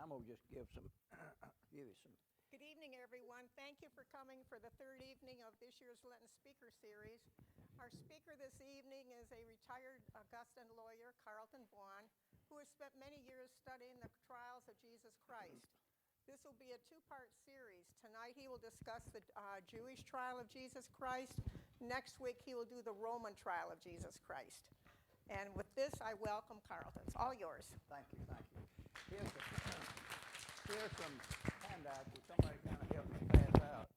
I'm going to just give you some. Good evening, everyone. Thank you for coming for the third evening of this year's Lenten Speaker Series. Our speaker this evening is a retired Augustan lawyer, Carlton Vaughn, who has spent many years studying the trials of Jesus Christ. This will be a two-part series. Tonight he will discuss the Jewish trial of Jesus Christ. Next week he will do the Roman trial of Jesus Christ. And with this, I welcome Carlton. It's all yours. Thank you, thank you. Here's some handouts that somebody kind of helped me pass out.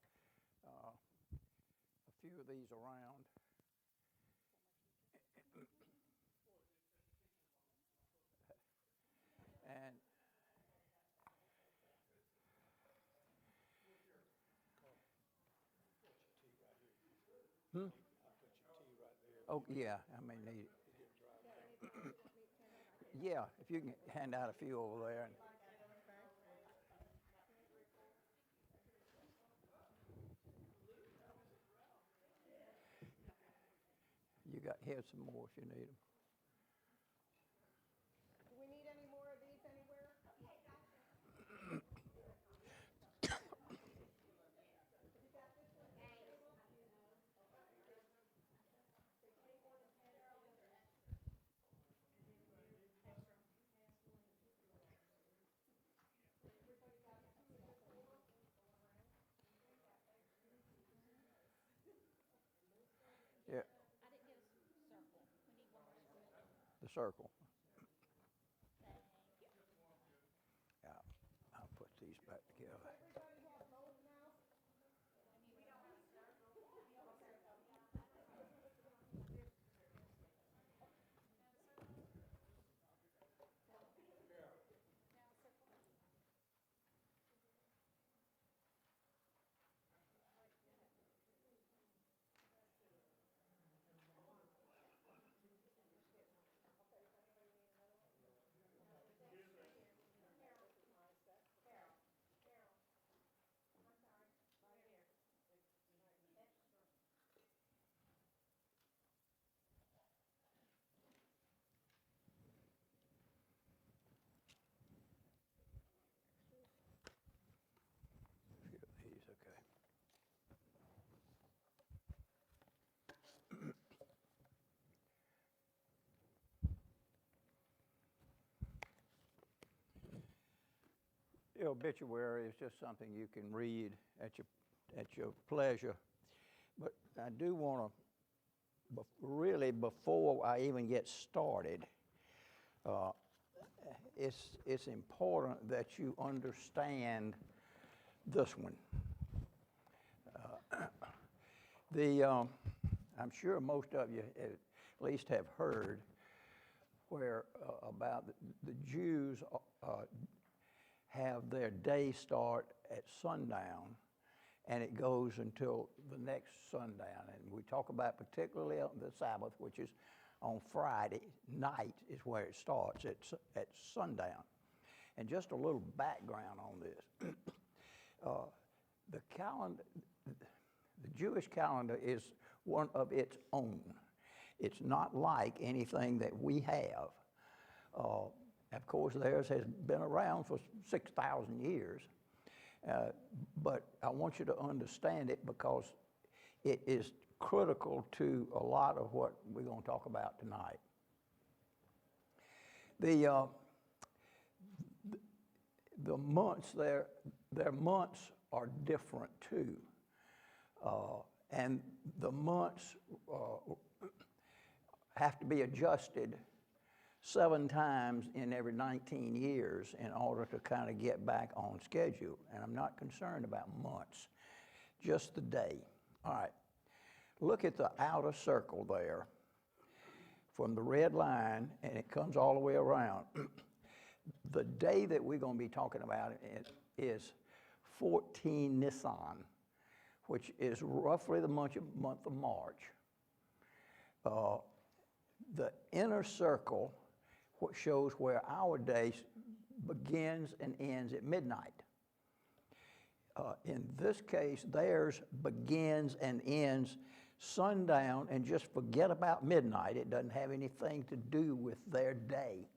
A few of these around. And oh, yeah, I may need it. Yeah, if you can hand out a few over there. And here's some more if you need them. Do we need any more of these anywhere? Yeah. The circle. Yeah, I'll put these back together. These, okay. The obituary is just something you can read at your pleasure. But I do want to, really before I even get started, it's important that you understand this one. I'm sure most of you at least have heard where about the Jews have their day start at sundown, and it goes until the next sundown. And we talk about particularly on the Sabbath, which is on Friday night is where it starts, at sundown. And just a little background on this. The calendar, the Jewish calendar is one of its own. It's not like anything that we have. Of course, theirs has been around for 6,000 years. But I want you to understand it because it is critical to a lot of what we're going to talk about tonight. The months, their months are different too. And the months have to be adjusted 7 times in every 19 years in order to kind of get back on schedule. And I'm not concerned about months, just the day. All right, look at the outer circle there from the red line, and it comes all the way around. The day that we're going to be talking about is 14 Nisan, which is roughly the month of March. The inner circle shows where our day begins and ends at midnight. In this case, theirs begins and ends sundown, and just forget about midnight. It doesn't have anything to do with their day.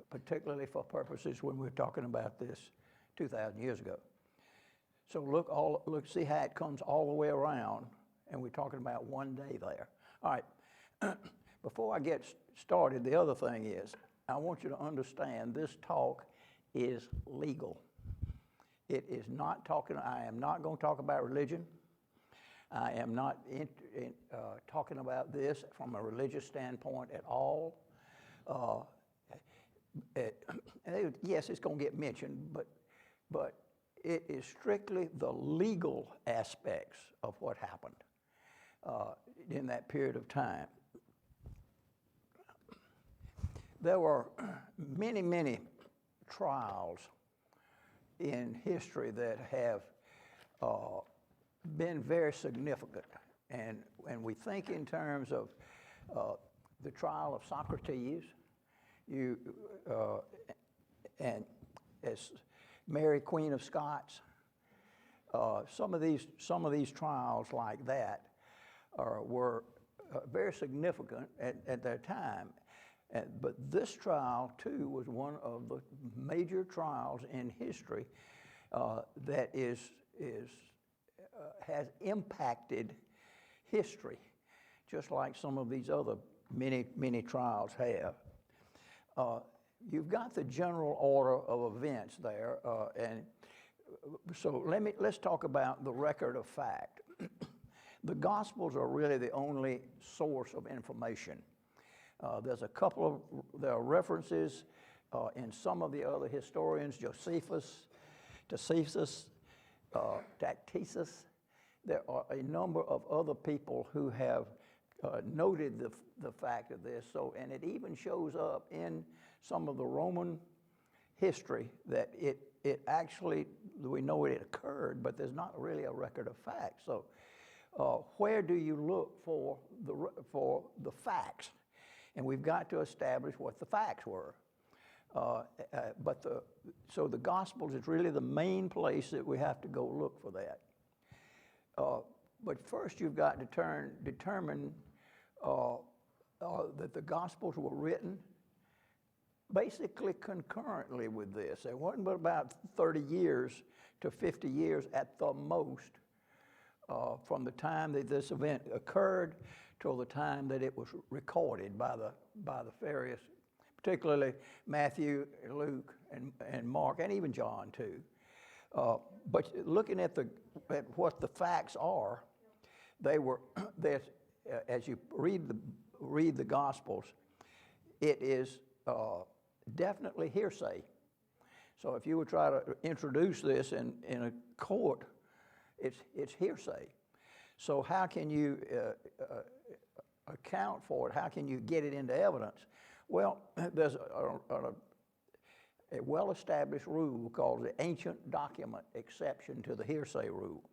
particularly for purposes when we're talking about this 2,000 years ago. So look, see how it comes all the way around, and we're talking about one day there. All right, before I get started, the other thing is, I want you to understand this talk is legal. It is not talking, I am not going to talk about religion. I am not talking about this from a religious standpoint at all. Yes, it's going to get mentioned, but it is strictly the legal aspects of what happened in that period of time. There were many, many trials in history that have been very significant. And we think in terms of the trial of Socrates, and as Mary, Queen of Scots, some of these trials like that were very significant at their time. But this trial, too, was one of the major trials in history that has impacted history, just like some of these other many trials have. You've got the general order of events there, and so let's talk about the record of fact. The Gospels are really the only source of information. There are references in some of the other historians, Josephus, Tacitus, Tacitus. There are a number of other people who have noted the fact of this. So, and it even shows up in some of the Roman history that it actually, we know it occurred, but there's not really a record of facts. So, where do you look for the facts? And we've got to establish what the facts were. So the Gospels is really the main place that we have to go look for that. But first you've got to determine that the Gospels were written basically concurrently with this. There wasn't but about 30 years to 50 years at the most from the time that this event occurred till the time that it was recorded by the various, particularly Matthew, Luke, and Mark, and even John too. But looking at what the facts are, as you read the Gospels, it is definitely hearsay. So if you would try to introduce this in a court, it's hearsay. So how can you account for it? How can you get it into evidence? Well, there's a well-established rule called the ancient document exception to the hearsay rule.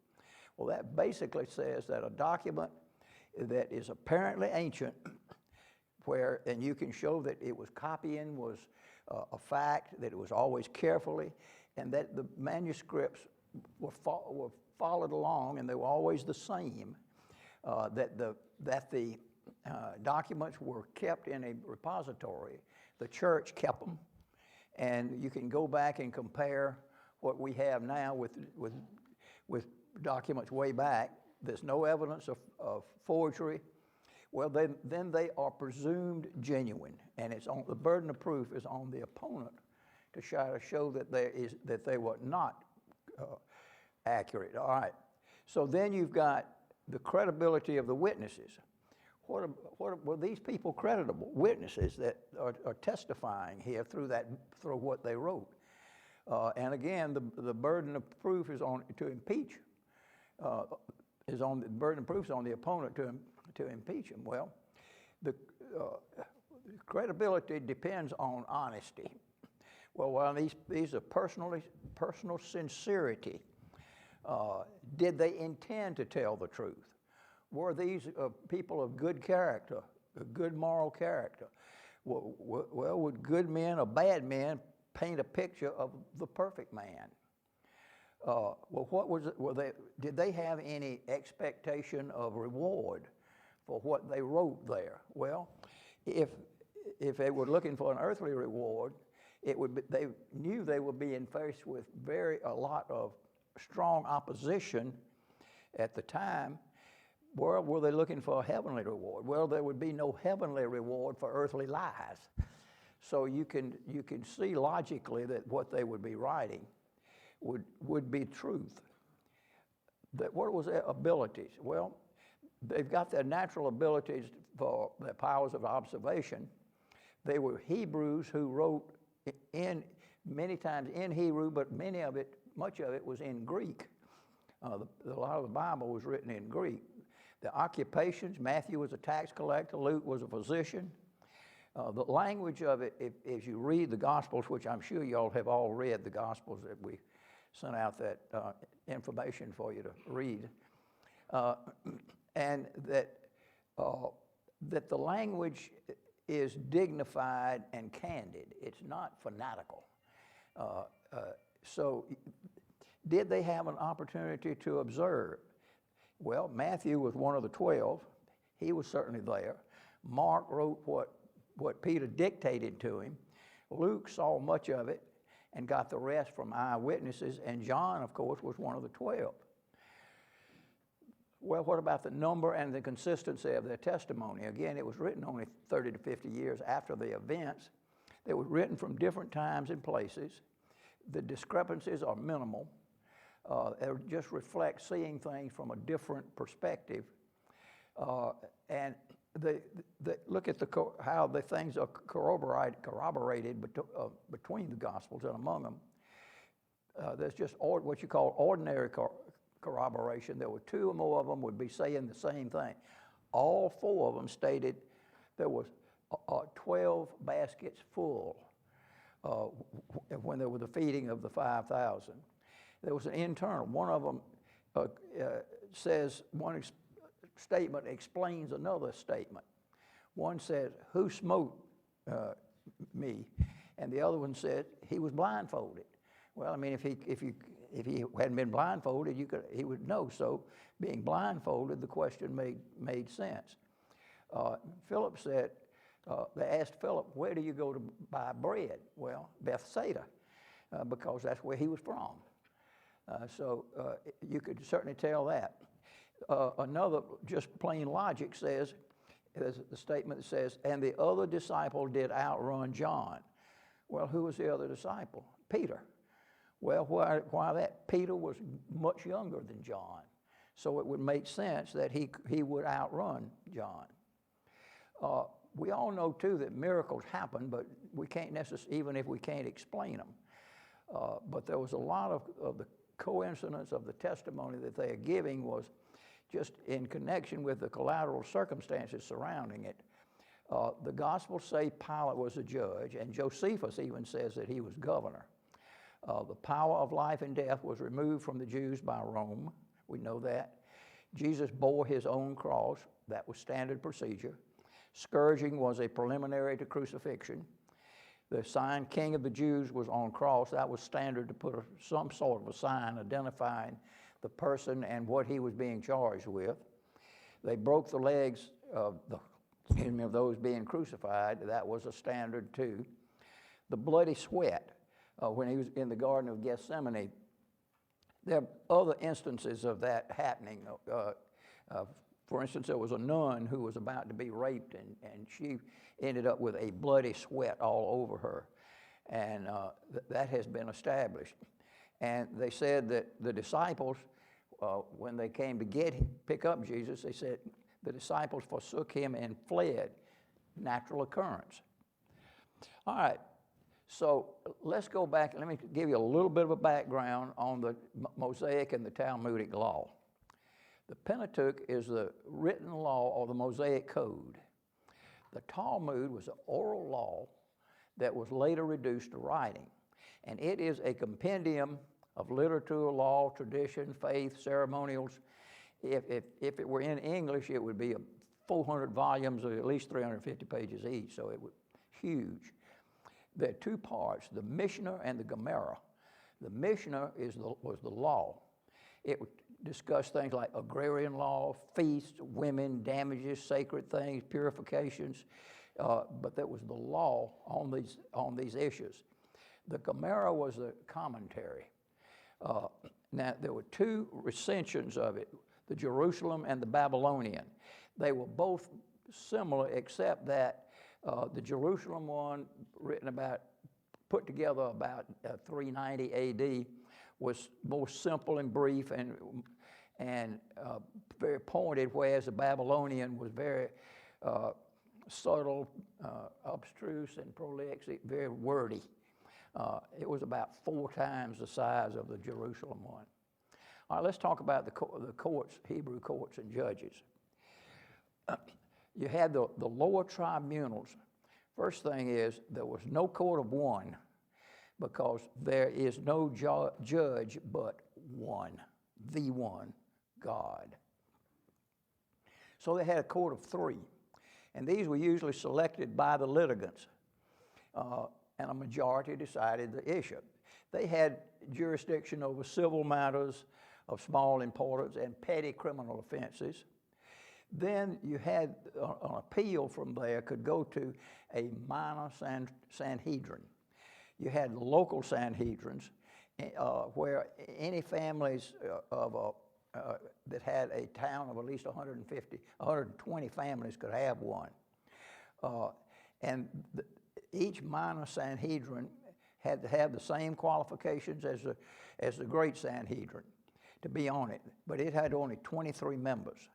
Well, that basically says that a document that is apparently ancient, and you can show that it was copying was a fact, that it was always carefully, and that the manuscripts were followed along, and they were always the same, that the documents were kept in a repository. The church kept them, and you can go back and compare what we have now with documents way back. There's no evidence of forgery. Well, then they are presumed genuine, and the burden of proof is on the opponent to try to show that they were not accurate. All right. So then you've got the credibility of the witnesses. Were these people creditable witnesses that are testifying here through what they wrote? And again, the burden of proof is to impeach. The burden of proof is on the opponent to impeach him. Well, the credibility depends on honesty. Well, while these are personal sincerity, did they intend to tell the truth? Were these people of good character, a good moral character? Well, would good men or bad men paint a picture of the perfect man? Did they have any expectation of reward for what they wrote there? Well, if they were looking for an earthly reward, they knew they were being faced with a lot of strong opposition at the time. Where were they looking for a heavenly reward? Well, there would be no heavenly reward for earthly lies. So you can see logically that what they would be writing would be truth. What was their abilities? Well, they've got their natural abilities for their powers of observation. They were Hebrews who wrote many times in Hebrew, but much of it was in Greek. A lot of the Bible was written in Greek. The occupations, Matthew was a tax collector, Luke was a physician. The language of it, if you read the Gospels, which I'm sure y'all have all read the Gospels that we sent out that information for you to read, and that the language is dignified and candid. It's not fanatical. So did they have an opportunity to observe? Well, Matthew was one of the 12. He was certainly there. Mark wrote what Peter dictated to him. Luke saw much of it and got the rest from eyewitnesses. And John, of course, was one of the 12. Well, what about the number and the consistency of their testimony? Again, it was written only 30 to 50 years after the events. They were written from different times and places. The discrepancies are minimal. They just reflect seeing things from a different perspective. And they look at how the things are corroborated between the Gospels and among them. There's just what you call ordinary corroboration. There were 2 or more of them would be saying the same thing. All 4 of them stated there was 12 baskets full when there was the feeding of the 5,000. There was an internal. One of them says one statement explains another statement. One says, "Who smote me?" And the other one said, "He was blindfolded." Well, I mean, if he hadn't been blindfolded, he would know. So, being blindfolded, the question made sense. Philip said, they asked Philip, "Where do you go to buy bread?" Well, Bethsaida, because that's where he was from. So you could certainly tell that. Another, just plain logic says, there's a statement that says, "And the other disciple did outrun John." Well, who was the other disciple? Peter. Well, why that? Peter was much younger than John. So it would make sense that he would outrun John. We all know, too, that miracles happen, but we can't necessarily, even if we can't explain them. But there was a lot of the coincidence of the testimony that they are giving was just in connection with the collateral circumstances surrounding it. The Gospels say Pilate was a judge, and Josephus even says that he was governor. The power of life and death was removed from the Jews by Rome. We know that. Jesus bore his own cross. That was standard procedure. Scourging was a preliminary to crucifixion. The sign, King of the Jews, was on cross. That was standard to put some sort of a sign identifying the person and what he was being charged with. They broke the legs of those being crucified. That was a standard too. The bloody sweat, when he was in the Garden of Gethsemane, there are other instances of that happening. For instance, there was a nun who was about to be raped, and she ended up with a bloody sweat all over her. And that has been established. And they said that the disciples, when they came to pick up Jesus, they said the disciples forsook him and fled. Natural occurrence. All right, so let's go back. Let me give you a little bit of a background on the Mosaic and the Talmudic law. The Pentateuch is the written law or the Mosaic code. The Talmud was an oral law that was later reduced to writing. And it is a compendium of literature, law, tradition, faith, ceremonials. If it were in English, it would be 400 volumes of at least 350 pages each, so it was huge. There are 2 parts, the Mishnah and the Gemara. The Mishnah was the law. It would discuss things like agrarian law, feasts, women, damages, sacred things, purifications, but that was the law on these issues. The Gemara was a commentary. Now, there were two recensions of it, the Jerusalem and the Babylonian. They were both similar, except that the Jerusalem one, put together about 390 A.D., was more simple and brief and very pointed, whereas the Babylonian was very subtle, abstruse, and prolific, very wordy. It was about 4 times the size of the Jerusalem one. All right, let's talk about the courts, Hebrew courts and judges. You had the lower tribunals. First thing is, there was no court of one, because there is no judge but one, the one, God. So they had a court of 3, and these were usually selected by the litigants, and a majority decided the issue. They had jurisdiction over civil matters of small importance and petty criminal offenses. Then you had an appeal from there could go to a minor Sanhedrin. You had local Sanhedrins where any families that had a town of at least 120 families could have one. And each minor Sanhedrin had to have the same qualifications as the great Sanhedrin to be on it, but it had only 23 members.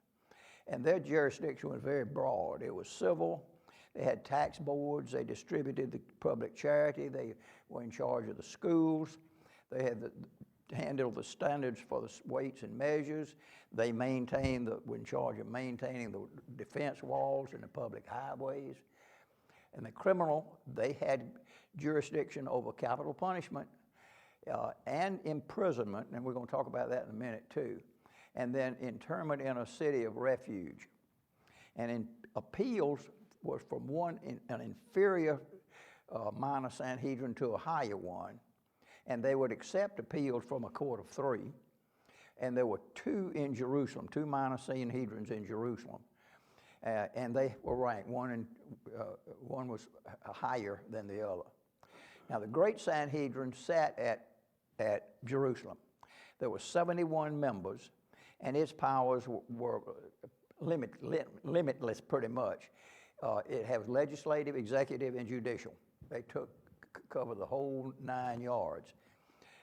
And their jurisdiction was very broad. It was civil. They had tax boards. They distributed the public charity. They were in charge of the schools. They had handled the standards for the weights and measures. They were in charge of maintaining the defense walls and the public highways. And the criminal, they had jurisdiction over capital punishment and imprisonment, and we're going to talk about that in a minute too, and then internment in a city of refuge. And in appeals was from an inferior minor Sanhedrin to a higher one, and they would accept appeals from a court of 3. And there were 2 in Jerusalem, 2 minor Sanhedrins in Jerusalem. And they were ranked. One was higher than the other. Now, the great Sanhedrin sat at Jerusalem. There were 71 members, and its powers were limitless pretty much. It has legislative, executive, and judicial. They cover the whole 9 yards.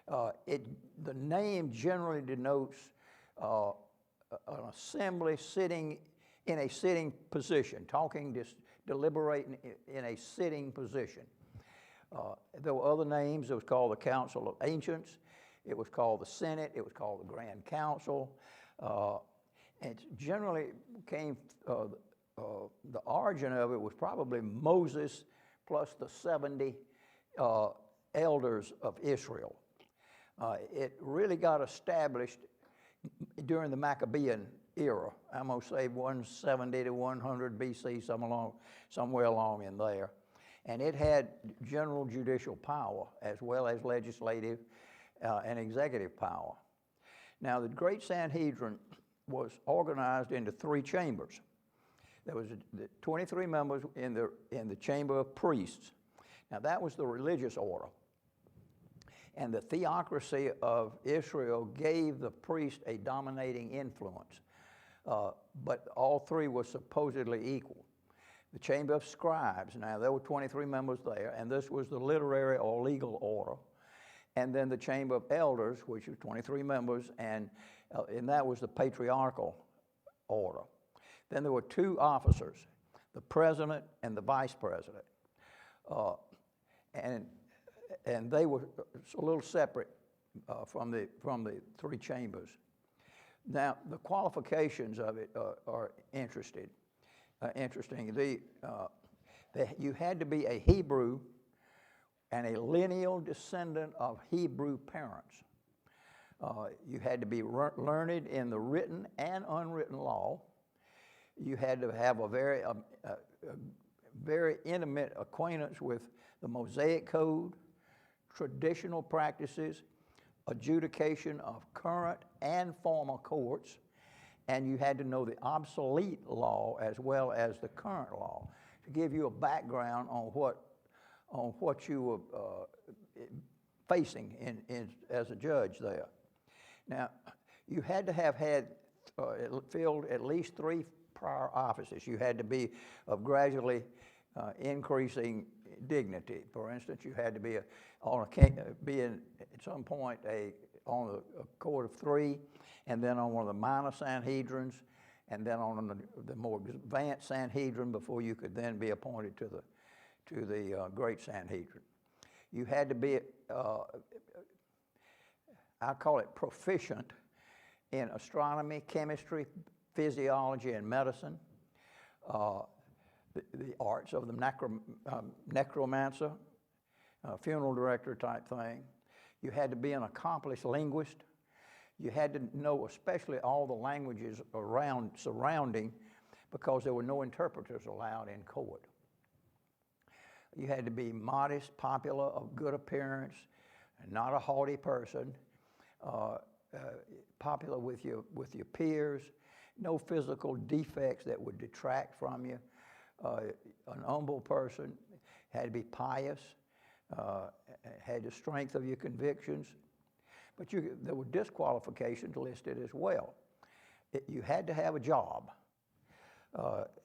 The name generally denotes an assembly sitting in a sitting position, deliberating in a sitting position. There were other names. It was called the Council of Ancients. It was called the Senate. It was called the Grand Council. And generally came, the origin of it was probably Moses plus the 70 elders of Israel. It really got established during the Maccabean era. I'm going to say 170 to 100 BC, somewhere along in there. And it had general judicial power as well as legislative and executive power. Now, the Great Sanhedrin was organized into 3 chambers. There was 23 members in the chamber of priests. Now, that was the religious order. And the theocracy of Israel gave the priest a dominating influence. But all 3 were supposedly equal. The chamber of scribes, now there were 23 members there, and this was the literary or legal order. And then the chamber of elders, which was 23 members, and that was the patriarchal order. Then there were 2 officers, the president and the vice president. And they were a little separate from the 3 chambers. Now, the qualifications of it are interesting. You had to be a Hebrew and a lineal descendant of Hebrew parents. You had to be learned in the written and unwritten law. You had to have a very intimate acquaintance with the Mosaic Code, traditional practices, adjudication of current and former courts, and you had to know the obsolete law as well as the current law. To give you a background on what on what you were facing as a judge there. Now, you had to have had filled at least 3 prior offices. You had to be of gradually increasing dignity. For instance, you had to be at some point on a court of 3, and then on one of the minor Sanhedrins, and then on the more advanced Sanhedrin before you could then be appointed to the great Sanhedrin. You had to be, I call it proficient in astronomy, chemistry, physiology, and medicine, the arts of the necromancer, funeral director type thing. You had to be an accomplished linguist. You had to know especially all the languages surrounding, because there were no interpreters allowed in court. You had to be modest, popular, of good appearance, not a haughty person, popular with your peers, no physical defects that would detract from you, an humble person, had to be pious, had the strength of your convictions. But there were disqualifications listed as well. You had to have a job.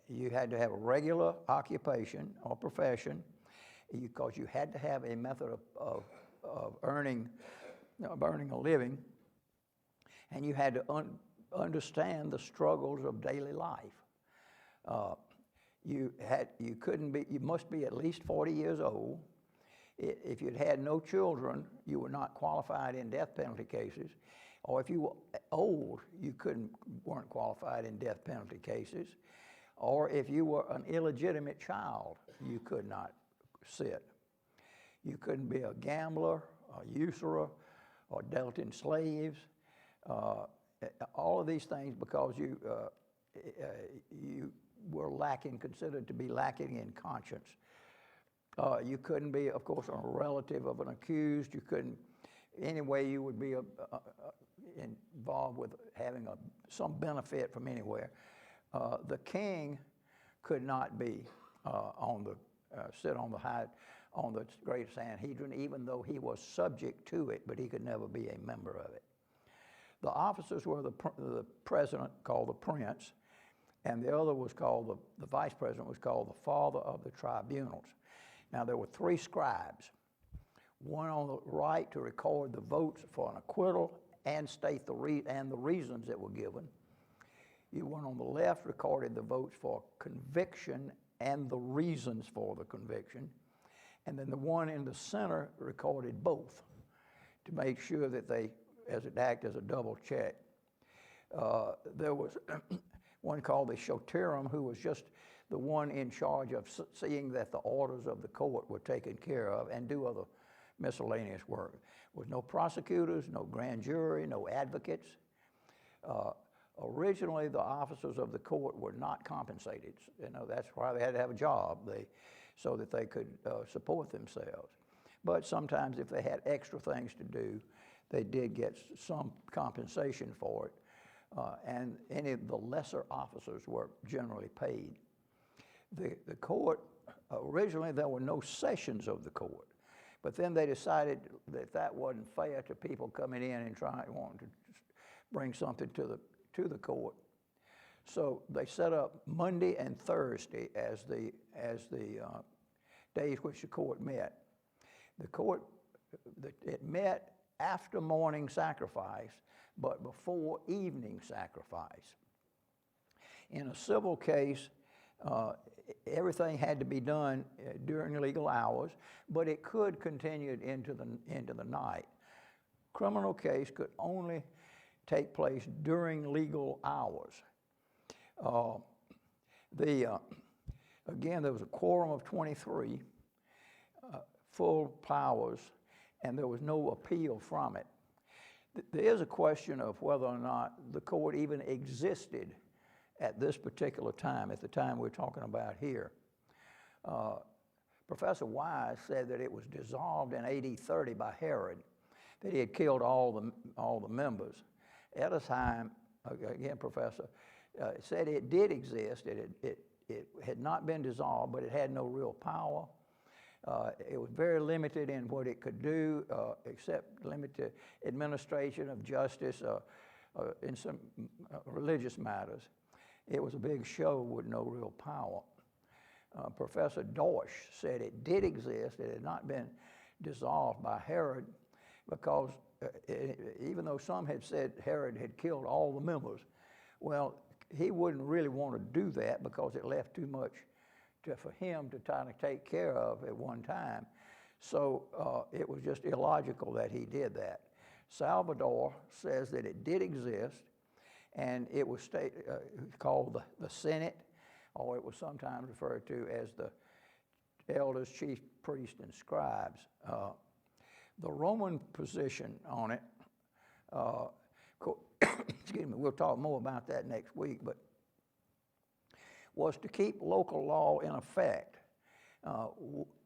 You had to have a regular occupation or profession, because you had to have a method of earning a living, and you had to understand the struggles of daily life. You must be at least 40 years old. If you'd had no children, you were not qualified in death penalty cases. Or if you were old, you weren't qualified in death penalty cases. Or if you were an illegitimate child, you could not sit. You couldn't be a gambler, a usurer, or dealt in slaves. All of these things, because you were considered to be lacking in conscience. You couldn't be, of course, a relative of an accused. You couldn't, any way you would be involved with having some benefit from anywhere. The king could not be sit on the great Sanhedrin, even though he was subject to it, but he could never be a member of it. The officers were the president, called the prince, and the other was called, the vice president was called the father of the tribunals. Now, there were 3 scribes, one on the right to record the votes for an acquittal and state the reasons that were given. One on the left recorded the votes for conviction and the reasons for the conviction. And then the one in the center recorded both to make sure that it acted as a double check. There was one called the shoterim, who was just the one in charge of seeing that the orders of the court were taken care of and do other miscellaneous work. There was no prosecutors, no grand jury, no advocates. Originally, the officers of the court were not compensated. That's why they had to have a job, so that they could support themselves. But sometimes if they had extra things to do, they did get some compensation for it. And any of the lesser officers were generally paid. The court, originally there were no sessions of the court, but then they decided that wasn't fair to people coming in and wanting to bring something to the court. So they set up Monday and Thursday as the days which the court met. It met after morning sacrifice, but before evening sacrifice. In a civil case, everything had to be done during legal hours, but it could continue into the night. Criminal case could only take place during legal hours. Again, there was a quorum of 23, full powers, and there was no appeal from it. There is a question of whether or not the court even existed at this particular time, at the time we're talking about here. Professor Wise said that it was dissolved in AD 30 by Herod, that he had killed all the members. Edesheim, again, professor, said it did exist. It had not been dissolved, but it had no real power. It was very limited in what it could do, except limited administration of justice in some religious matters. It was a big show with no real power. Professor Deutsch said it did exist. It had not been dissolved by Herod, because even though some had said Herod had killed all the members, well, he wouldn't really want to do that because it left too much for him to try to take care of at one time. So it was just illogical that he did that. Salvador says that it did exist, and it was called the Senate, or it was sometimes referred to as the elders, chief priests, and scribes. The Roman position on it, excuse me, we'll talk more about that next week, but was to keep local law in effect,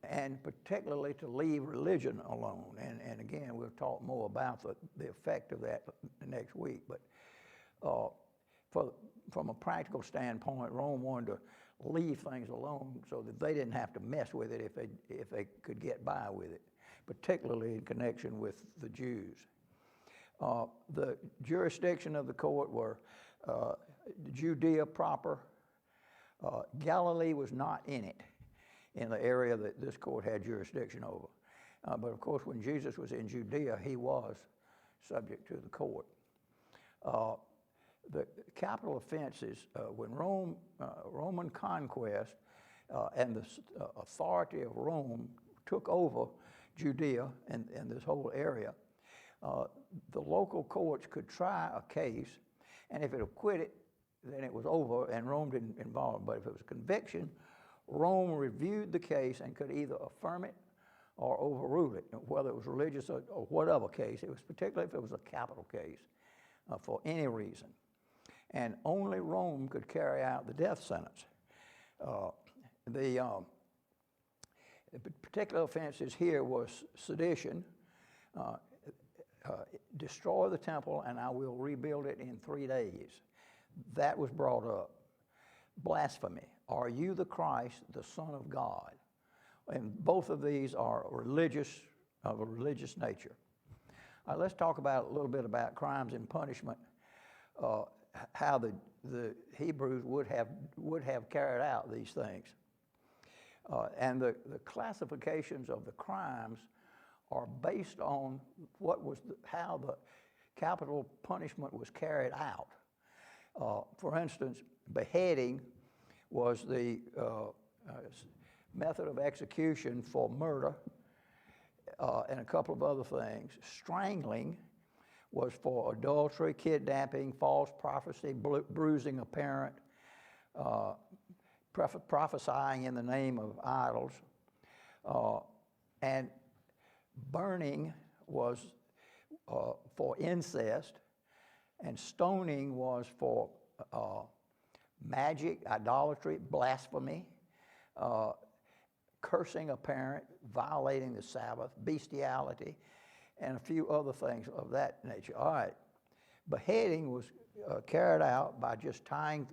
and particularly to leave religion alone. And again, we'll talk more about the effect of that next week. But from a practical standpoint, Rome wanted to leave things alone so that they didn't have to mess with it if they could get by with it, particularly in connection with the Jews. The jurisdiction of the court were Judea proper. Galilee was not in it, in the area that this court had jurisdiction over. But of course, when Jesus was in Judea, he was subject to the court. The capital offenses, when Roman conquest and the authority of Rome took over Judea and this whole area, the local courts could try a case, and if it acquitted, then it was over and Rome didn't involve. But if it was a conviction, Rome reviewed the case and could either affirm it or overrule it, whether it was religious or whatever case. It was particularly if it was a capital case for any reason. And only Rome could carry out the death sentence. The particular offenses here was sedition, destroy the temple and I will rebuild it in 3 days. That was brought up. Blasphemy. Are you the Christ, the Son of God? And both of these are religious, of a religious nature. Let's talk about a little bit about crimes and punishment, how the Hebrews would have carried out these things. And the classifications of the crimes are based on how the capital punishment was carried out. For instance, beheading was the method of execution for murder, and a couple of other things. Strangling was for adultery, kidnapping, false prophecy, bruising a parent, prophesying in the name of idols, and burning was for incest, and stoning was for magic, idolatry, blasphemy, cursing a parent, violating the Sabbath, bestiality, and a few other things of that nature. All right. Beheading was carried out by just tying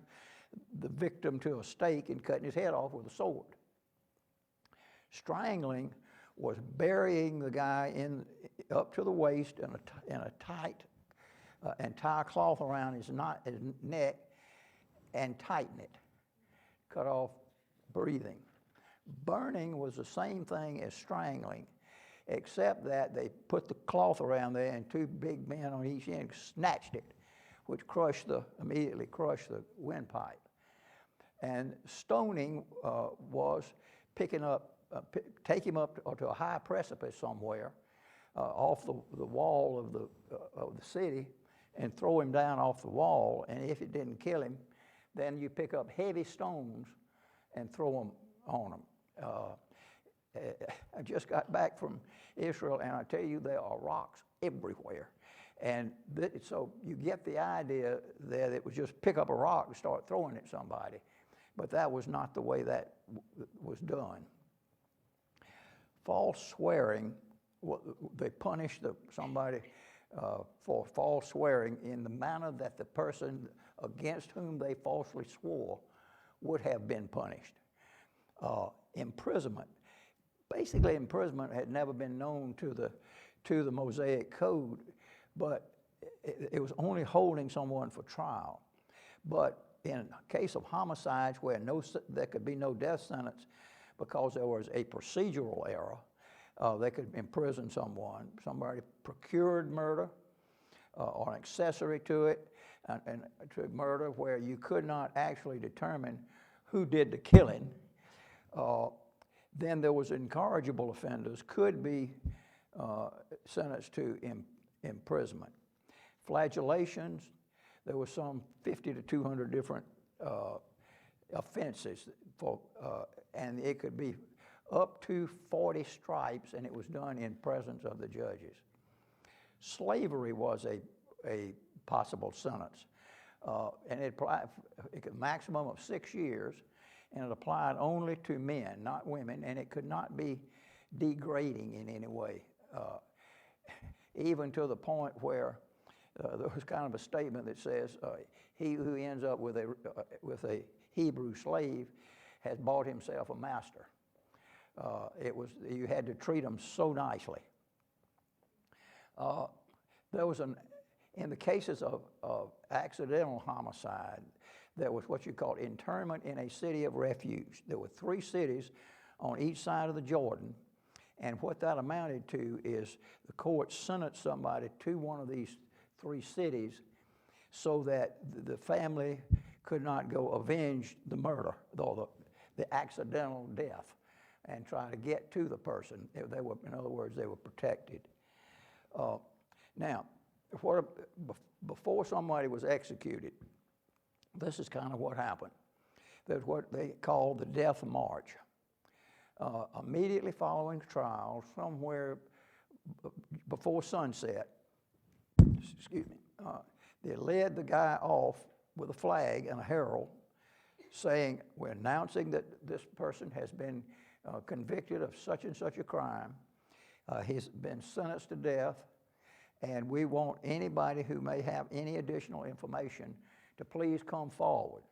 the victim to a stake and cutting his head off with a sword. Strangling was burying the guy up to the waist in a tight and tie a cloth around his neck and tighten it, cut off breathing. Burning was the same thing as strangling, except that they put the cloth around there and two big men on each end snatched it, which immediately crushed the windpipe. And stoning was take him up to a high precipice somewhere off the wall of the city and throw him down off the wall. And if it didn't kill him, then you pick up heavy stones and throw them on him. I just got back from Israel, and I tell you, there are rocks everywhere. And so you get the idea there that it was just pick up a rock and start throwing at somebody. But that was not the way that was done. False swearing, they punished somebody for false swearing in the manner that the person against whom they falsely swore would have been punished. Imprisonment. basically imprisonment had never been known to the Mosaic Code, but it was only holding someone for trial. But in case of homicides where there could be no death sentence because there was a procedural error, they could imprison someone. Somebody procured murder or an accessory to it, and to murder where you could not actually determine who did the killing. Then there was incorrigible offenders could be sentenced to imprisonment. Flagellations, there were some 50 to 200 different offenses, and it could be up to 40 stripes, and it was done in presence of the judges. Slavery was a possible sentence, and it applied a maximum of 6 years, and it applied only to men, not women, and it could not be degrading in any way, even to the point where there was kind of a statement that says, he who ends up with a Hebrew slave has bought himself a master. You had to treat them so nicely. In the cases of accidental homicide, there was what you call internment in a city of refuge. There were 3 cities on each side of the Jordan, and what that amounted to is the court sentenced somebody to one of these 3 cities so that the family could not go avenge the murder, or the accidental death, and try to get to the person. In other words, they were protected. Now, before somebody was executed, this is kind of what happened. There's what they call the death march. Immediately following trial, somewhere before sunset, they led the guy off with a flag and a herald saying, we're announcing that this person has been convicted of such and such a crime. He's been sentenced to death, and we want anybody who may have any additional information to please come forward.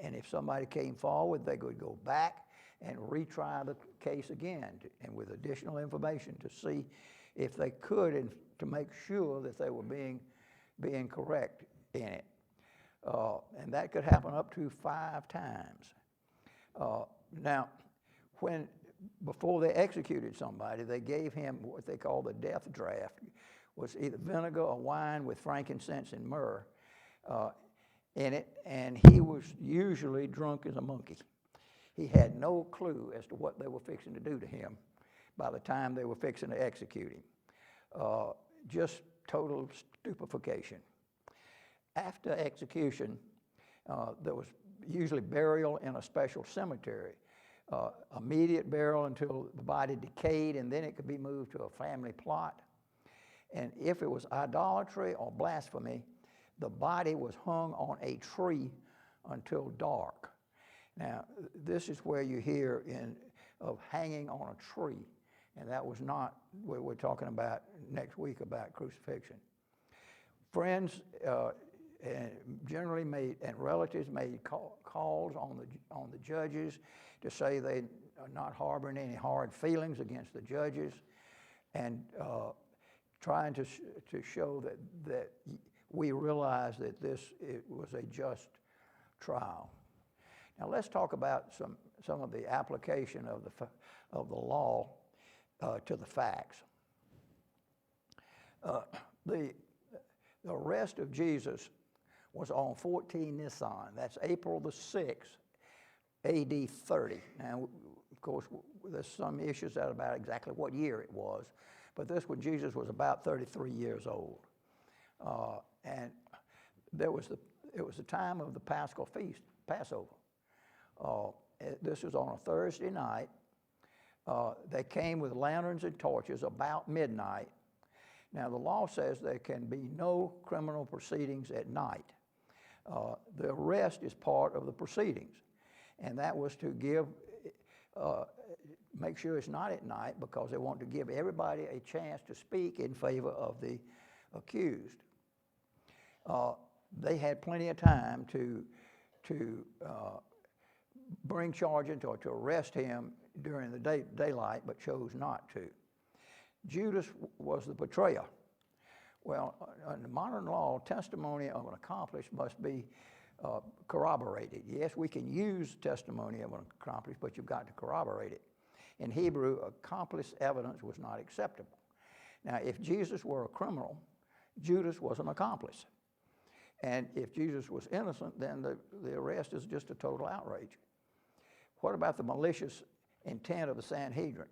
And if somebody came forward, they would go back and retry the case again, and with additional information to see if they could, and to make sure that they were being correct in it. And that could happen up to 5 times. Now, before they executed somebody, they gave him what they call the death draft, was either vinegar or wine with frankincense and myrrh in it, and he was usually drunk as a monkey. He had no clue as to what they were fixing to do to him by the time they were fixing to execute him. Just total stupefaction. After execution, there was usually burial in a special cemetery. Immediate burial until the body decayed, and then it could be moved to a family plot. And if it was idolatry or blasphemy, the body was hung on a tree until dark. Now, this is where you hear of hanging on a tree, and that was not what we're talking about next week about crucifixion. Friends generally and relatives made calls on the judges to say they are not harboring any hard feelings against the judges, and trying to show that we realize that it was a just trial. Now let's talk about some of the application of the law to the facts. The arrest of Jesus was on 14 Nisan. That's April the 6th, AD 30. Now, of course, there's some issues about exactly what year it was, but this one, Jesus was about 33 years old. And it was the time of the Paschal feast, Passover. This was on a Thursday night. They came with lanterns and torches about midnight. Now, the law says there can be no criminal proceedings at night. The arrest is part of the proceedings, and that was to make sure it's not at night, because they want to give everybody a chance to speak in favor of the accused. They had plenty of time to bring charges or to arrest him during the daylight, but chose not to. Judas was the betrayer. Well, under modern law, testimony of an accomplice must be corroborated. Yes, we can use testimony of an accomplice, but you've got to corroborate it. In Hebrew, accomplice evidence was not acceptable. Now, if Jesus were a criminal, Judas was an accomplice. And if Jesus was innocent, then the arrest is just a total outrage. What about the malicious intent of the Sanhedrin?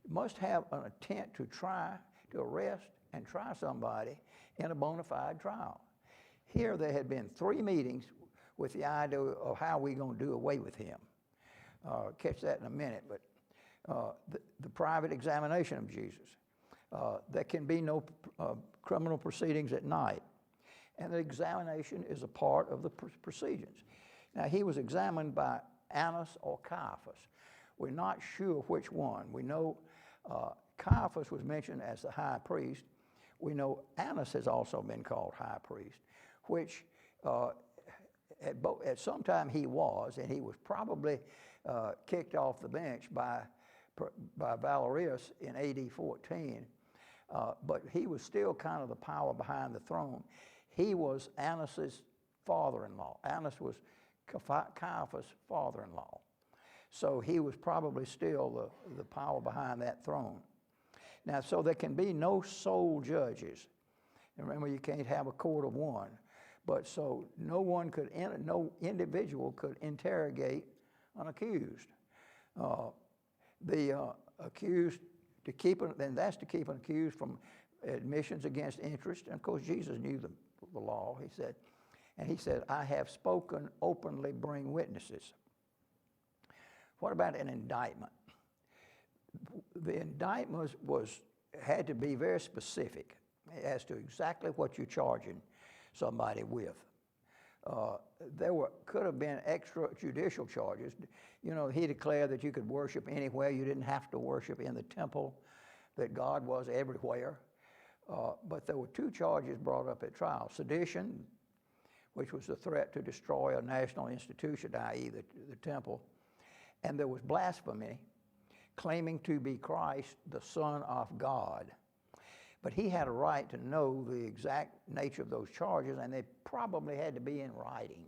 You must have an intent to try to arrest and try somebody in a bona fide trial. Here there had been 3 meetings with the idea of how we're going to do away with him. Catch that in a minute, but the private examination of Jesus. There can be no criminal proceedings at night. And the examination is a part of the proceedings. Now, he was examined by Annas or Caiaphas. We're not sure which one. We know Caiaphas was mentioned as the high priest. We know Annas has also been called high priest, which at some time he was, and he was probably kicked off the bench by Valerius in AD 14. But he was still kind of the power behind the throne. He was Annas's father-in-law. Annas was Caiaphas' father-in-law. So he was probably still the power behind that throne. Now, so there can be no sole judges. And remember, you can't have a court of one. But so no individual could interrogate an accused. The accused, that's to keep an accused from admissions against interest. And of course, Jesus knew the law. He said, I have spoken openly, bring witnesses. What about an indictment? The indictment had to be very specific as to exactly what you're charging somebody with. There could have been extrajudicial charges. You know, he declared that you could worship anywhere. You didn't have to worship in the temple, that God was everywhere. But there were 2 charges brought up at trial. Sedition, which was the threat to destroy a national institution, i.e. the temple. And there was blasphemy, claiming to be Christ, the Son of God. But he had a right to know the exact nature of those charges, and they probably had to be in writing.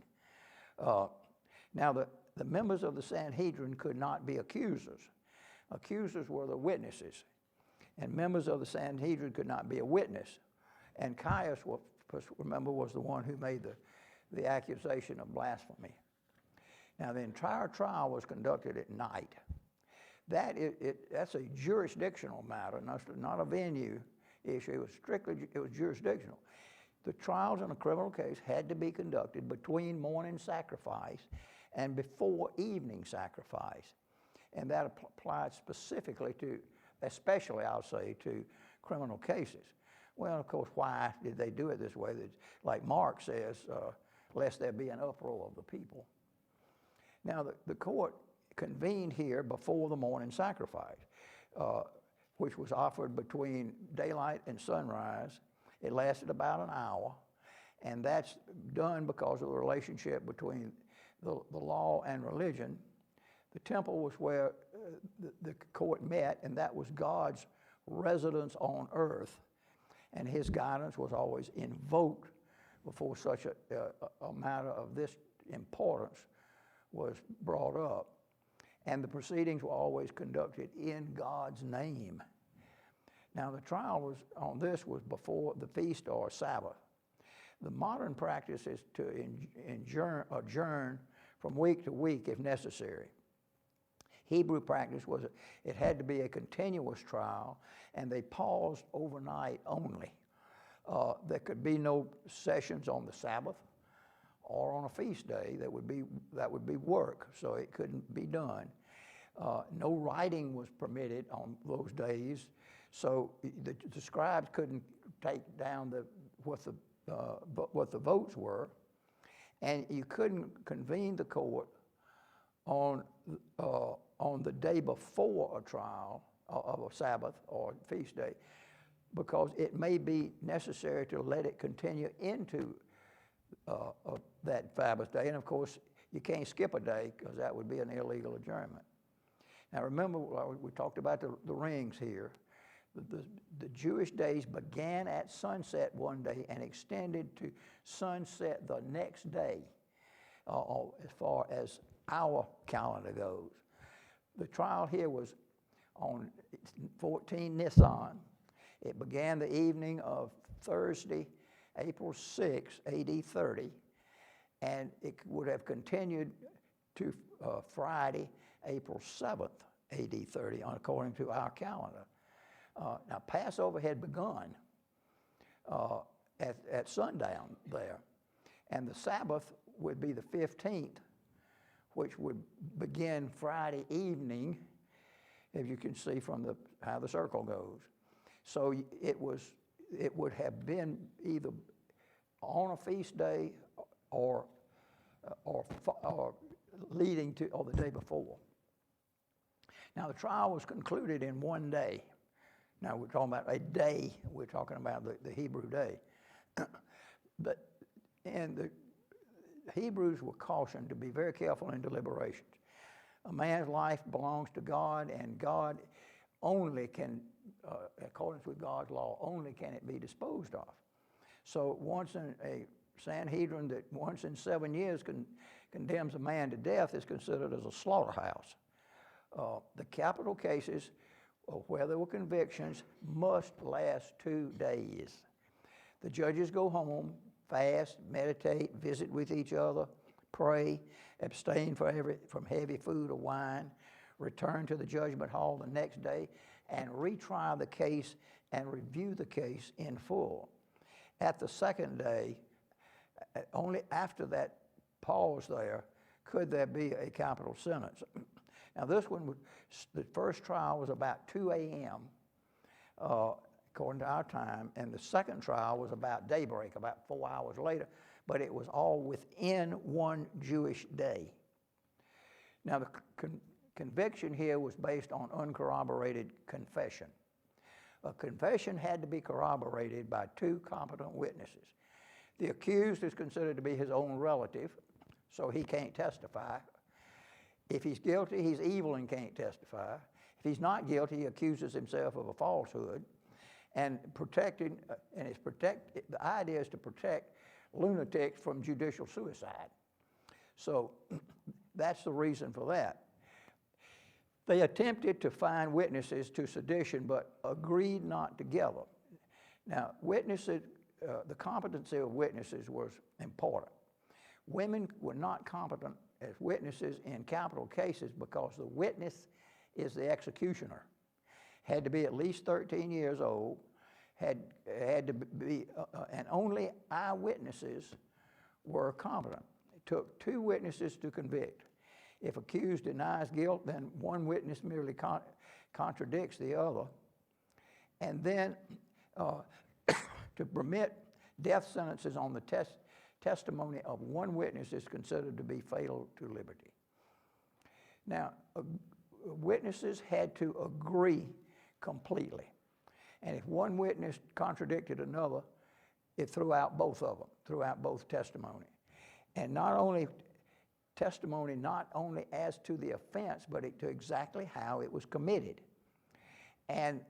Now, the members of the Sanhedrin could not be accusers. Accusers were the witnesses, and members of the Sanhedrin could not be a witness. And Caiaphas, remember, was the one who made the accusation of blasphemy. Now, the entire trial was conducted at night. That's a jurisdictional matter, not a venue issue. It was jurisdictional. The trials in a criminal case had to be conducted between morning sacrifice and before evening sacrifice. And that applied specifically especially I'll say, to criminal cases. Well, of course, why did they do it this way? Like Mark says, lest there be an uproar of the people. Now, the court convened here before the morning sacrifice, which was offered between daylight and sunrise. It lasted about an hour, and that's done because of the relationship between the law and religion. The temple was where the court met, and that was God's residence on earth, and his guidance was always invoked before such a matter of this importance was brought up. And the proceedings were always conducted in God's name. Now, the trial was before the feast or Sabbath. The modern practice is to adjourn from week to week if necessary. Hebrew practice was it had to be a continuous trial, and they paused overnight only. There could be no sessions on the Sabbath or on a feast day. That would be work, so it couldn't be done. No writing was permitted on those days, so the scribes couldn't take down what the votes were, and you couldn't convene the court on the day before a trial of a Sabbath or feast day, because it may be necessary to let it continue into that Sabbath day. And of course, you can't skip a day because that would be an illegal adjournment. Now remember, we talked about the rings here. The Jewish days began at sunset one day and extended to sunset the next day, as far as our calendar goes. The trial here was on 14 Nisan. It began the evening of Thursday, April 6, AD 30, and it would have continued to Friday, April 7th, AD 30, according to our calendar. Now, Passover had begun at sundown there, and the Sabbath would be the 15th, which would begin Friday evening, as you can see from how the circle goes. So it would have been either on a feast day or leading to, or the day before. Now, the trial was concluded in one day. Now, we're talking about a day. We're talking about the Hebrew day. And the Hebrews were cautioned to be very careful in deliberations. A man's life belongs to God, and God only can, according to God's law, only can it be disposed of. So once in a Sanhedrin that once in 7 years condemns a man to death is considered as a slaughterhouse. The capital cases where there were convictions must last 2 days. The judges go home, fast, meditate, visit with each other, pray, abstain from heavy food or wine, return to the judgment hall the next day, and retry the case and review the case in full. At the second day, only after that pause there, could there be a capital sentence. Now this one, the first trial was about 2 a.m., according to our time, and the second trial was about daybreak, about 4 hours later, but it was all within one Jewish day. Now the conviction here was based on uncorroborated confession. A confession had to be corroborated by 2 competent witnesses. The accused is considered to be his own relative, so he can't testify. If he's guilty, he's evil and can't testify. If he's not guilty, he accuses himself of a falsehood. And the idea is to protect lunatics from judicial suicide. So that's the reason for that. They attempted to find witnesses to sedition, but agreed not together. Now, witnesses, the competency of witnesses was important. Women were not competent as witnesses in capital cases because the witness is the executioner. Had to be at least 13 years old, had to be, and only eyewitnesses were competent. It took 2 witnesses to convict. If accused denies guilt, then one witness merely contradicts the other. And then to permit death sentences on the testimony of one witness is considered to be fatal to liberty. Now, witnesses had to agree completely. And if one witness contradicted another, it threw out both of them, threw out both testimony. And not only testimony, not only as to the offense, but to exactly how it was committed. And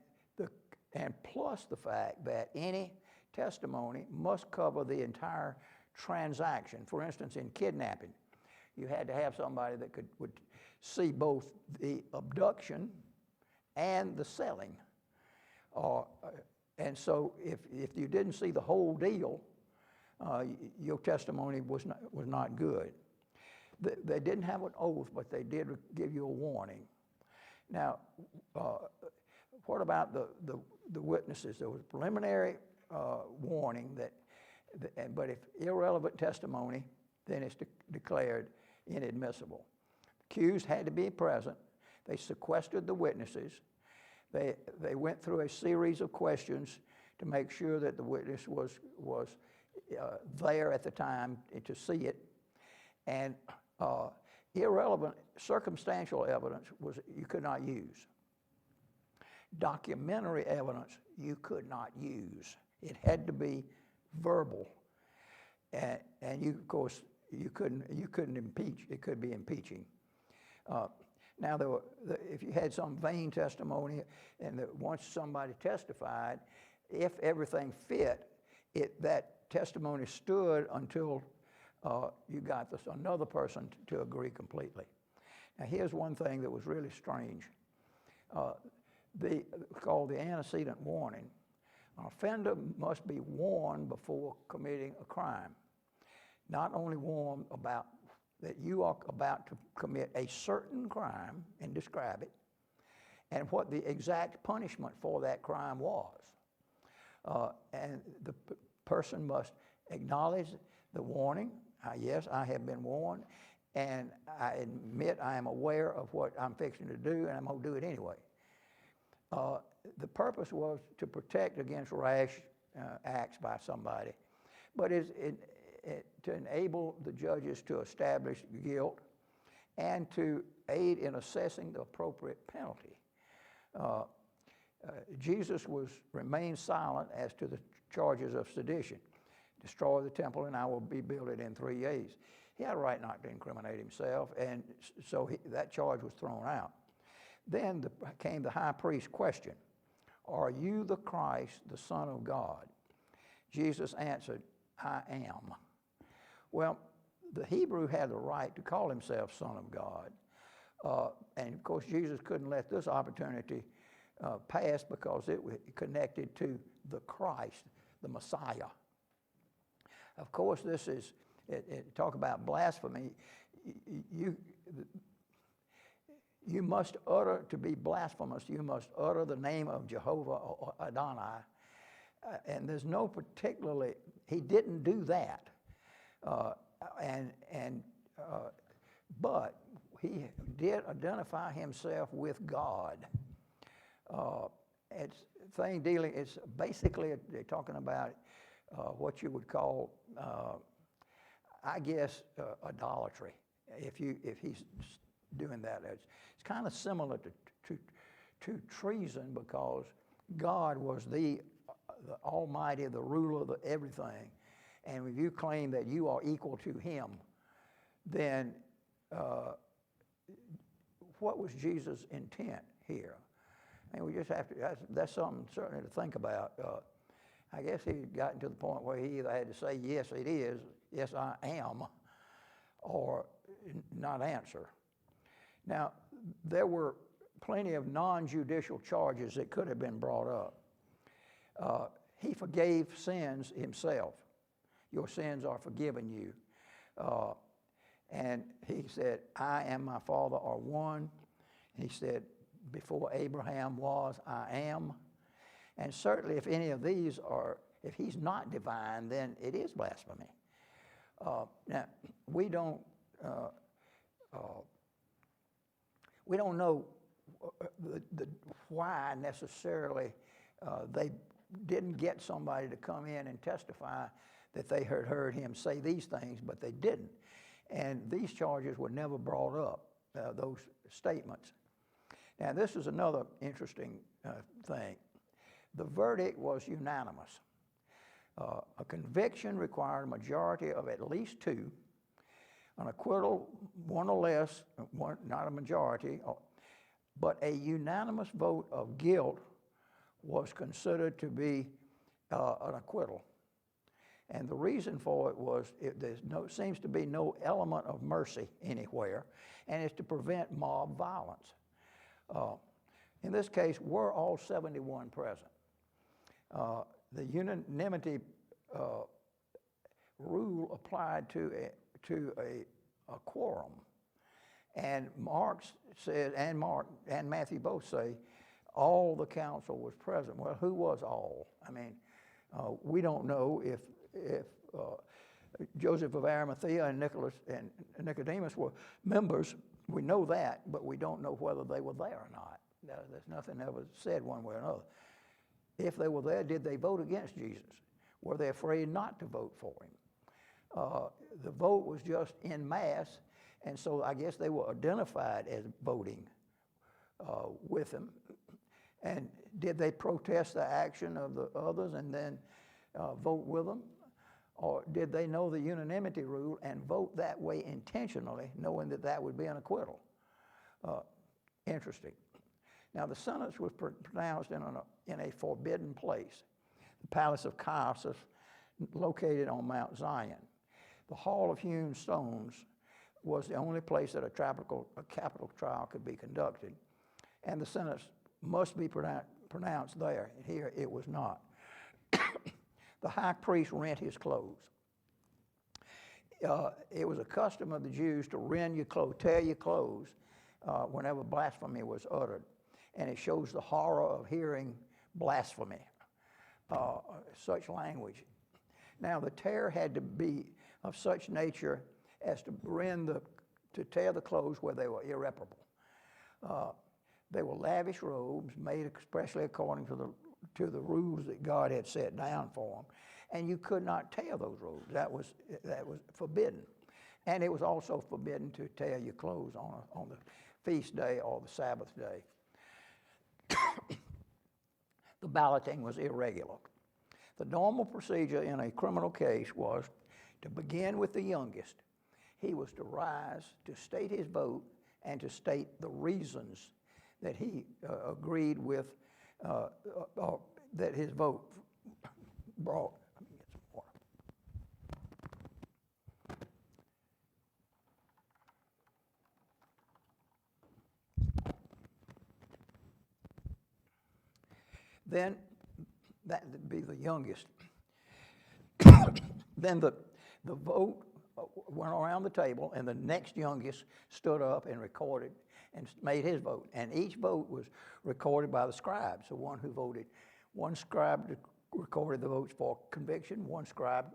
plus the fact that any testimony must cover the entire transaction. For instance, in kidnapping, you had to have somebody that would see both the abduction and the selling. And so if you didn't see the whole deal, your testimony was not good. They didn't have an oath, but they did give you a warning. Now, what about the witnesses? There was a preliminary warning but if irrelevant testimony, then it's declared inadmissible. Accused had to be present. They sequestered the witnesses. They went through a series of questions to make sure that the witness was there at the time to see it. And irrelevant circumstantial evidence you could not use. Documentary evidence you could not use. It had to be verbal, and you, of course, you couldn't impeach. It could be impeaching. Now, if you had some vain testimony, and that once somebody testified, if everything fit, that testimony stood until you got another person to agree completely. Now, here's one thing that was really strange. Called the antecedent warning. An offender must be warned before committing a crime. Not only warned about that you are about to commit a certain crime and describe it, and what the exact punishment for that crime was. And the person must acknowledge the warning. Yes, I have been warned, and I admit I am aware of what I'm fixing to do, and I'm going to do it anyway. The purpose was to protect against rash acts by somebody, but to enable the judges to establish guilt and to aid in assessing the appropriate penalty. Jesus remained silent as to the charges of sedition. Destroy the temple and I will rebuild it in 3 days. He had a right not to incriminate himself, and so that charge was thrown out. Then came the high priest's question, are you the Christ, the Son of God? Jesus answered, I am. Well, the Hebrew had the right to call himself Son of God. And of course, Jesus couldn't let this opportunity pass because it was connected to the Christ, the Messiah. Of course, this is, talk about blasphemy. You must utter, to be blasphemous, you must utter the name of Jehovah or Adonai. And there's no particularly, he didn't do that. But he did identify himself with God. It's basically, they're talking about what you would call, I guess, idolatry. If he's doing that, it's kind of similar to treason, because God was the Almighty, the ruler of everything. And if you claim that you are equal to him, then what was Jesus' intent here? I mean, we just have to, that's something certainly to think about. I guess he'd gotten to the point where he either had to say, yes, it is, yes, I am, or not answer. Now, there were plenty of non-judicial charges that could have been brought up. He forgave sins himself. Your sins are forgiven you. And he said, I and my Father are one. And he said, before Abraham was, I am. And certainly if any of these are, if he's not divine, then it is blasphemy. Now, we don't know why necessarily they didn't get somebody to come in and testify that they had heard him say these things, but they didn't. And these charges were never brought up, those statements. Now, this is another interesting thing. The verdict was unanimous. A conviction required a majority of at least 2. An acquittal, 1 or less, not a majority, but a unanimous vote of guilt was considered to be an acquittal. And the reason for it was seems to be no element of mercy anywhere, and it's to prevent mob violence. In this case, were all 71 present. The unanimity rule applied to a quorum, and Mark said, and Matthew both say, all the council was present. Well, who was all? I mean, we don't know if Joseph of Arimathea and Nicodemus were members. We know that, but we don't know whether they were there or not. There's nothing ever said one way or another. If they were there, did they vote against Jesus? Were they afraid not to vote for him? The vote was just en masse, and so I guess they were identified as voting with him. And did they protest the action of the others and then vote with them? Or did they know the unanimity rule and vote that way intentionally, knowing that that would be an acquittal? Interesting. Now, the sentence was pronounced in a forbidden place, the palace of Caiaphas, located on Mount Zion. The Hall of Hewn Stones was the only place that a capital trial could be conducted, and the sentence must be pronounced there. Here it was not. The high priest rent his clothes. It was a custom of the Jews to rend your clothes, tear your clothes, whenever blasphemy was uttered. And it shows the horror of hearing blasphemy, such language. Now, the tear had to be of such nature as to tear the clothes where they were irreparable. They were lavish robes made especially according to the rules that God had set down for them. And you could not tear those robes. That was forbidden. And it was also forbidden to tear your clothes on the feast day or the Sabbath day. The balloting was irregular. The normal procedure in a criminal case was to begin with the youngest. He was to rise, to state his vote, and to state the reasons that he agreed with, or that his vote brought. Let me get some water. Then, that would be the youngest. Then the vote went around the table, and the next youngest stood up and recorded and made his vote. And each vote was recorded by the scribes, the one who voted. One scribe recorded the votes for conviction, one scribe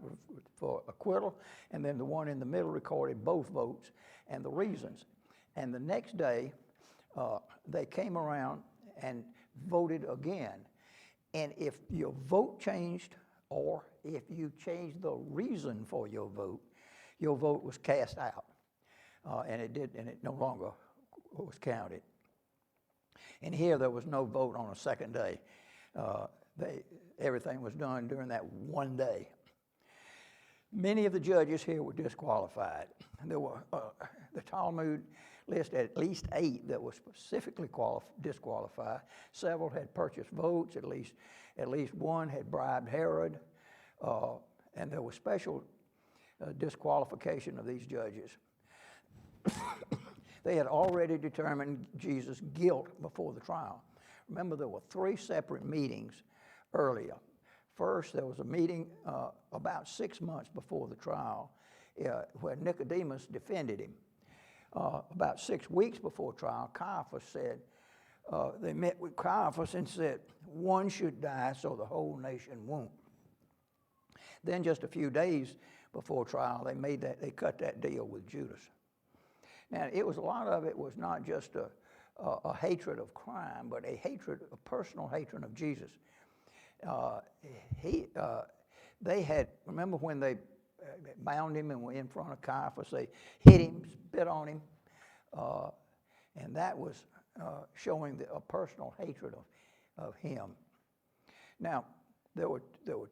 for acquittal, and then the one in the middle recorded both votes and the reasons. And the next day, they came around and voted again. And if your vote changed, or if you changed the reason for your vote was cast out, and it no longer was counted. And here there was no vote on a second day. Everything was done during that one day. Many of the judges here were disqualified. There were the Talmud listed at least 8 that were specifically disqualified. Several had purchased votes. At least one had bribed Herod, and there was special disqualification of these judges. They had already determined Jesus' guilt before the trial. Remember, there were 3 separate meetings earlier. First, there was a meeting about 6 months before the trial where Nicodemus defended him. About 6 weeks before trial, Caiaphas said, they met with Caiaphas and said, one should die so the whole nation won't. Then just a few days before trial, they cut that deal with Judas. Now, a lot of it was not just a hatred of crime, but a personal hatred of Jesus. They had, remember when they bound him and were in front of Caiaphas, they hit him, spit on him, and that was showing a personal hatred of him. Now, there were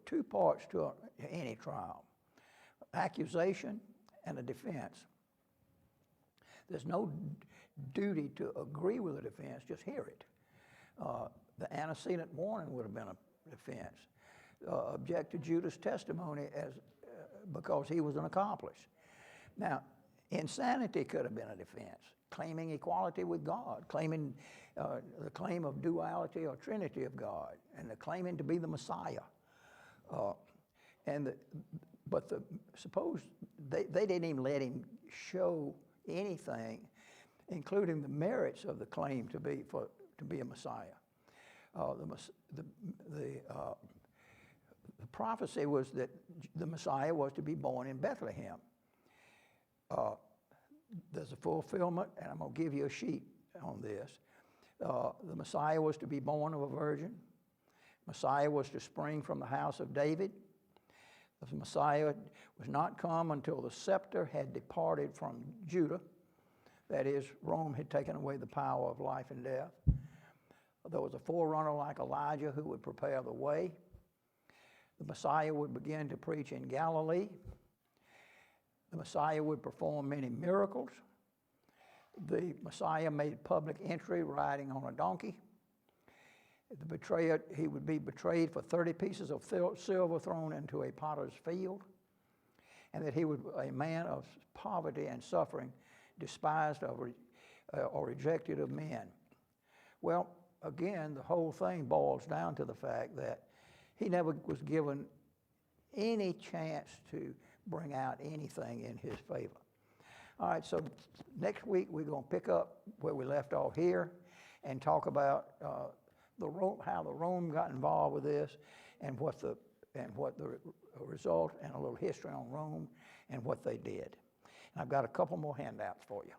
2 parts to any trial: accusation and a defense. There's no duty to agree with the defense, just hear it. The antecedent warning would have been a defense. Object to Judas' testimony because he was an accomplice. Now, insanity could have been a defense, claiming equality with God, claiming the claim of duality or trinity of God, and the claiming to be the Messiah. Suppose they didn't even let him show anything, including the merits of the claim to be a Messiah. The prophecy was that the Messiah was to be born in Bethlehem. There's a fulfillment, and I'm going to give you a sheet on this. The Messiah was to be born of a virgin. Messiah was to spring from the house of David. The Messiah was not come until the scepter had departed from Judah. That is, Rome had taken away the power of life and death. There was a forerunner like Elijah who would prepare the way. The Messiah would begin to preach in Galilee. The Messiah would perform many miracles. the Messiah made public entry riding on a donkey. The betrayer, he would be betrayed for 30 pieces of silver thrown into a potter's field, and that he was a man of poverty and suffering, despised or rejected of men. Well, again, the whole thing boils down to the fact that he never was given any chance to bring out anything in his favor. All right, so next week we're going to pick up where we left off here and talk about how the Rome got involved with this, and what the result, and a little history on Rome and what they did. And I've got a couple more handouts for you.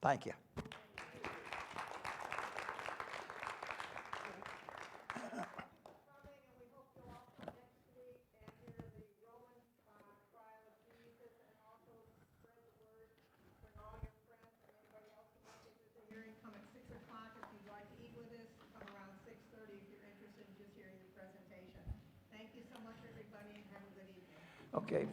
Thank you. Okay.